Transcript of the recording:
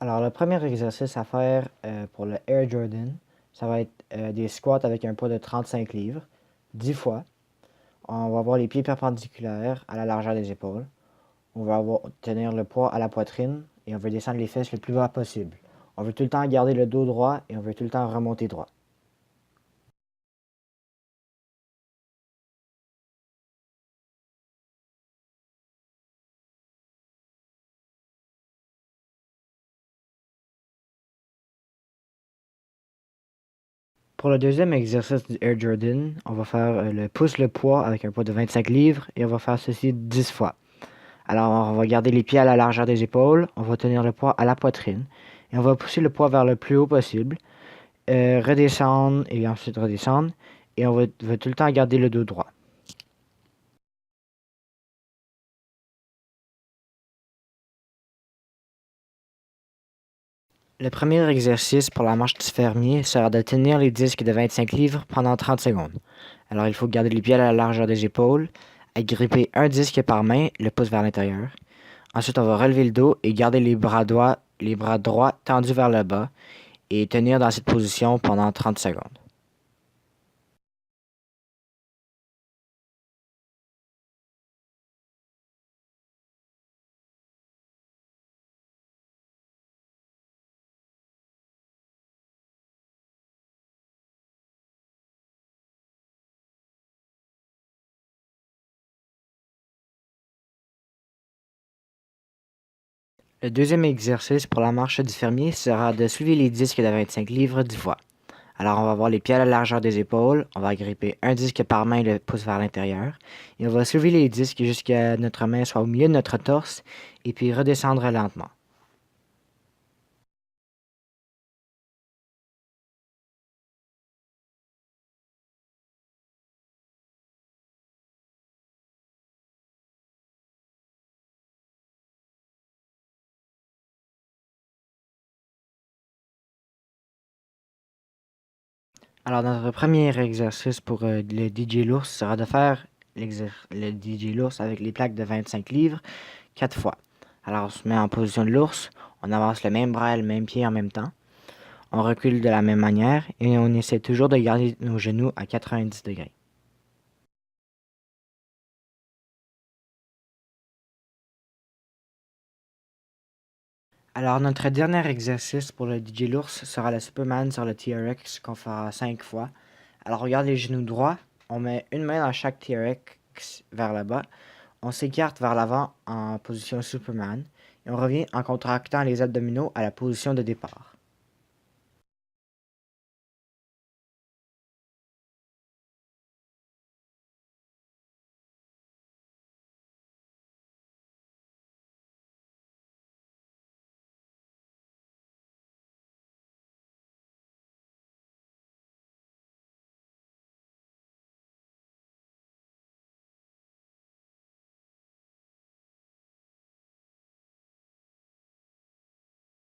Alors, le premier exercice à faire pour le Air Jordan, ça va être des squats avec un poids de 35 livres, 10 fois. On va avoir les pieds perpendiculaires à la largeur des épaules. On va tenir le poids à la poitrine et on veut descendre les fesses le plus bas possible. On veut tout le temps garder le dos droit et on veut tout le temps remonter droit. Pour le deuxième exercice du Air Jordan, on va faire le poids avec un poids de 25 livres et on va faire ceci 10 fois. Alors, on va garder les pieds à la largeur des épaules, on va tenir le poids à la poitrine et on va pousser le poids vers le plus haut possible, redescendre et ensuite redescendre et va tout le temps garder le dos droit. Le premier exercice pour la marche du fermier sera de tenir les disques de 25 livres pendant 30 secondes. Alors, il faut garder les pieds à la largeur des épaules, agripper un disque par main, le pouce vers l'intérieur. Ensuite, on va relever le dos et garder les bras droits tendus vers le bas et tenir dans cette position pendant 30 secondes. Le deuxième exercice pour la marche du fermier sera de soulever les disques de 25 livres 10 fois. Alors, on va avoir les pieds à la largeur des épaules, on va agripper un disque par main, le pouce vers l'intérieur, et on va soulever les disques jusqu'à notre main soit au milieu de notre torse, et puis redescendre lentement. Alors, notre premier exercice pour le DJ l'ours sera de faire le DJ l'ours avec les plaques de 25 livres 4 fois. Alors, on se met en position de l'ours, on avance le même bras et le même pied en même temps. On recule de la même manière et on essaie toujours de garder nos genoux à 90 degrés. Alors, notre dernier exercice pour le DJ l'ours sera le Superman sur le TRX qu'on fera 5 fois. Alors, on garde les genoux droits, on met une main dans chaque TRX vers le bas, on s'écarte vers l'avant en position Superman et on revient en contractant les abdominaux à la position de départ.